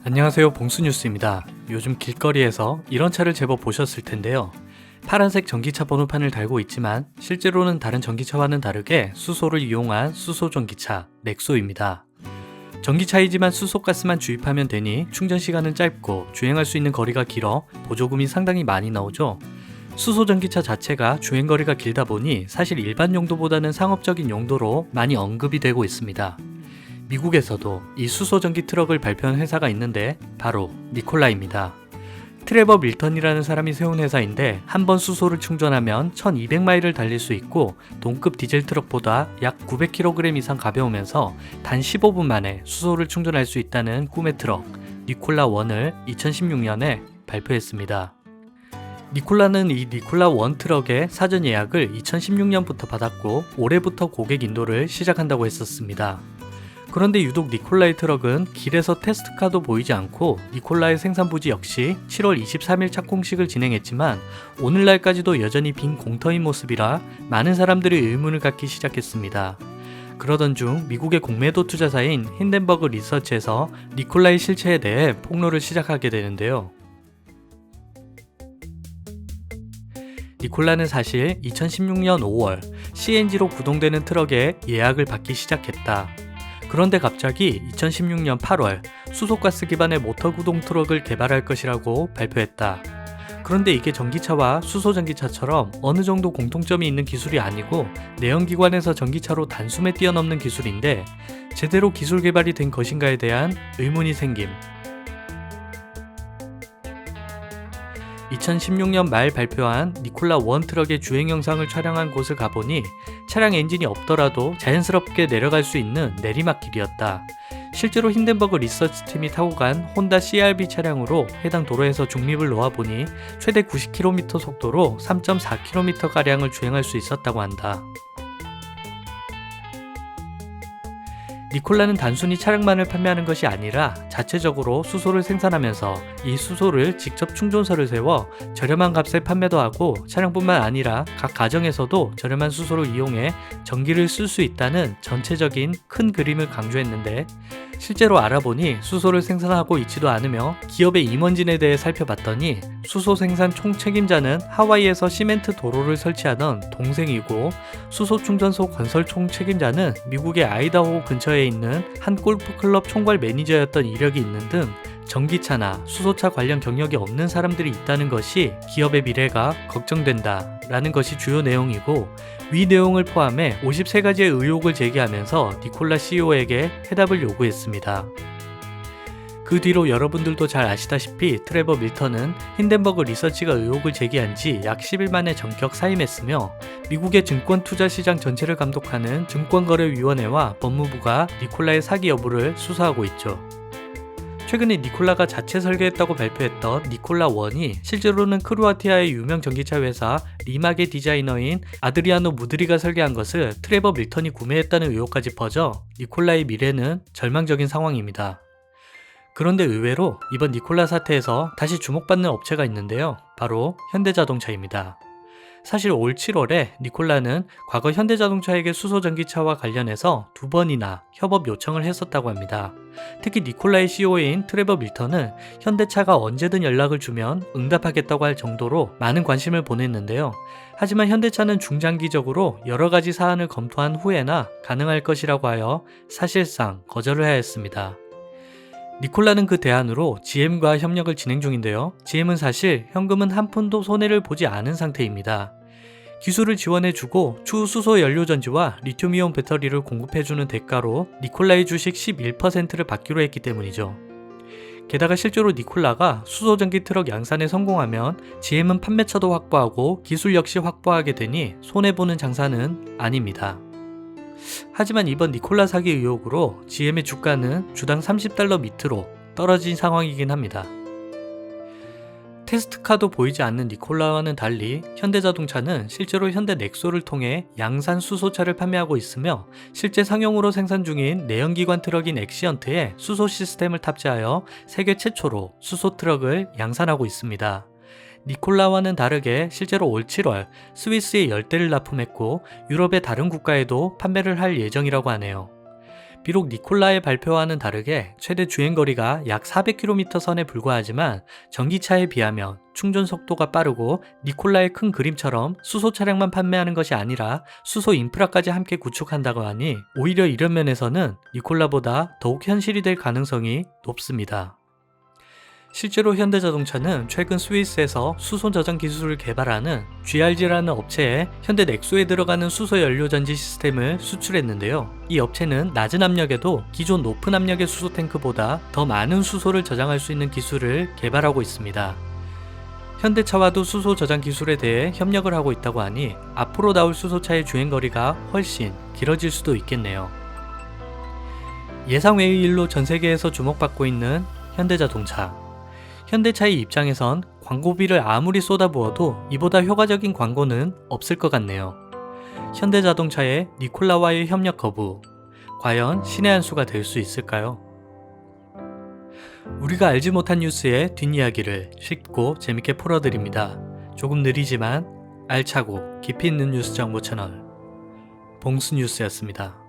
안녕하세요, 봉수뉴스입니다. 요즘 길거리에서 이런 차를 제법 보셨을 텐데요. 파란색 전기차 번호판을 달고 있지만 실제로는 다른 전기차와는 다르게 수소를 이용한 수소 전기차 넥소입니다. 전기차이지만 수소가스만 주입하면 되니 충전 시간은 짧고 주행할 수 있는 거리가 길어 보조금이 상당히 많이 나오죠. 수소 전기차 자체가 주행거리가 길다 보니 사실 일반 용도보다는 상업적인 용도로 많이 언급이 되고 있습니다. 미국에서도 이 수소 전기 트럭을 발표한 회사가 있는데 바로 니콜라입니다. 트레버 밀턴이라는 사람이 세운 회사인데 한 번 수소를 충전하면 1200마일을 달릴 수 있고 동급 디젤 트럭보다 약 900kg 이상 가벼우면서 단 15분 만에 수소를 충전할 수 있다는 꿈의 트럭 니콜라1을 2016년에 발표했습니다. 니콜라는 이 니콜라1 트럭의 사전 예약을 2016년부터 받았고 올해부터 고객 인도를 시작한다고 했었습니다. 그런데 유독 니콜라의 트럭은 길에서 테스트카도 보이지 않고 니콜라의 생산부지 역시 7월 23일 착공식을 진행했지만 오늘날까지도 여전히 빈 공터인 모습이라 많은 사람들이 의문을 갖기 시작했습니다. 그러던 중 미국의 공매도 투자사인 힌덴버그 리서치에서 니콜라의 실체에 대해 폭로를 시작하게 되는데요. 니콜라는 사실 2016년 5월 CNG로 구동되는 트럭에 예약을 받기 시작했다. 그런데 갑자기 2016년 8월 수소가스 기반의 모터 구동 트럭을 개발할 것이라고 발표했다. 그런데 이게 전기차와 수소 전기차처럼 어느 정도 공통점이 있는 기술이 아니고 내연기관에서 전기차로 단숨에 뛰어넘는 기술인데 제대로 기술 개발이 된 것인가에 대한 의문이 생김. 2016년 말 발표한 니콜라1 트럭의 주행 영상을 촬영한 곳을 가보니 차량 엔진이 없더라도 자연스럽게 내려갈 수 있는 내리막길이었다. 실제로 힌덴버그 리서치 팀이 타고 간 혼다 CR-V 차량으로 해당 도로에서 중립을 놓아보니 최대 90km 속도로 3.4km가량을 주행할 수 있었다고 한다. 니콜라는 단순히 차량만을 판매하는 것이 아니라 자체적으로 수소를 생산하면서 이 수소를 직접 충전소를 세워 저렴한 값에 판매도 하고 차량뿐만 아니라 각 가정에서도 저렴한 수소를 이용해 전기를 쓸 수 있다는 전체적인 큰 그림을 강조했는데 실제로 알아보니 수소를 생산하고 있지도 않으며 기업의 임원진에 대해 살펴봤더니 수소 생산 총책임자는 하와이에서 시멘트 도로를 설치하던 동생이고 수소 충전소 건설 총책임자는 미국의 아이다호 근처에 있는 한 골프클럽 총괄 매니저였던 이력이 있는 등 전기차나 수소차 관련 경력이 없는 사람들이 있다는 것이 기업의 미래가 걱정된다 라는 것이 주요 내용이고 위 내용을 포함해 53가지의 의혹을 제기하면서 니콜라 CEO에게 해답을 요구했습니다. 그 뒤로 여러분들도 잘 아시다시피 트레버 밀턴은 힌덴버그 리서치가 의혹을 제기한 지 약 10일 만에 전격 사임했으며 미국의 증권투자시장 전체를 감독하는 증권거래위원회와 법무부가 니콜라의 사기 여부를 수사하고 있죠. 최근에 니콜라가 자체 설계했다고 발표했던 니콜라1이 실제로는 크로아티아의 유명 전기차 회사 리막의 디자이너인 아드리아노 무드리가 설계한 것을 트레버 밀턴이 구매했다는 의혹까지 퍼져 니콜라의 미래는 절망적인 상황입니다. 그런데 의외로 이번 니콜라 사태에서 다시 주목받는 업체가 있는데요. 바로 현대자동차입니다. 사실 올 7월에 니콜라는 과거 현대자동차에게 수소전기차와 관련해서 2번이나 협업 요청을 했었다고 합니다. 특히 니콜라의 CEO인 트레버 밀턴은 현대차가 언제든 연락을 주면 응답하겠다고 할 정도로 많은 관심을 보냈는데요. 하지만 현대차는 중장기적으로 여러 가지 사안을 검토한 후에나 가능할 것이라고 하여 사실상 거절을 해야 했습니다. 니콜라는 그 대안으로 GM과 협력을 진행 중인데요. GM은 사실 현금은 한 푼도 손해를 보지 않은 상태입니다. 기술을 지원해주고 추후 수소 연료전지와 리튬이온 배터리를 공급해주는 대가로 니콜라의 주식 11%를 받기로 했기 때문이죠. 게다가 실제로 니콜라가 수소전기 트럭 양산에 성공하면 GM은 판매처도 확보하고 기술 역시 확보하게 되니 손해보는 장사는 아닙니다. 하지만 이번 니콜라 사기 의혹으로 GM의 주가는 주당 $30 밑으로 떨어진 상황이긴 합니다. 테스트카도 보이지 않는 니콜라와는 달리 현대자동차는 실제로 현대 넥소를 통해 양산 수소차를 판매하고 있으며 실제 상용으로 생산 중인 내연기관 트럭인 엑시언트에 수소 시스템을 탑재하여 세계 최초로 수소 트럭을 양산하고 있습니다. 니콜라와는 다르게 실제로 올 7월 스위스에 10대를 납품했고 유럽의 다른 국가에도 판매를 할 예정이라고 하네요. 비록 니콜라의 발표와는 다르게 최대 주행거리가 약 400km 선에 불과하지만 전기차에 비하면 충전 속도가 빠르고 니콜라의 큰 그림처럼 수소 차량만 판매하는 것이 아니라 수소 인프라까지 함께 구축한다고 하니 오히려 이런 면에서는 니콜라보다 더욱 현실이 될 가능성이 높습니다. 실제로 현대자동차는 최근 스위스에서 수소 저장 기술을 개발하는 GRG라는 업체에 현대 넥소에 들어가는 수소 연료 전지 시스템을 수출했는데요. 이 업체는 낮은 압력에도 기존 높은 압력의 수소 탱크보다 더 많은 수소를 저장할 수 있는 기술을 개발하고 있습니다. 현대차와도 수소 저장 기술에 대해 협력을 하고 있다고 하니 앞으로 나올 수소차의 주행거리가 훨씬 길어질 수도 있겠네요. 예상외의 일로 전 세계에서 주목받고 있는 현대자동차. 현대차의 입장에선 광고비를 아무리 쏟아부어도 이보다 효과적인 광고는 없을 것 같네요. 현대자동차의 니콜라와의 협력 거부, 과연 신의 한 수가 될 수 있을까요? 우리가 알지 못한 뉴스의 뒷이야기를 쉽고 재밌게 풀어드립니다. 조금 느리지만 알차고 깊이 있는 뉴스 정보 채널 봉수뉴스였습니다.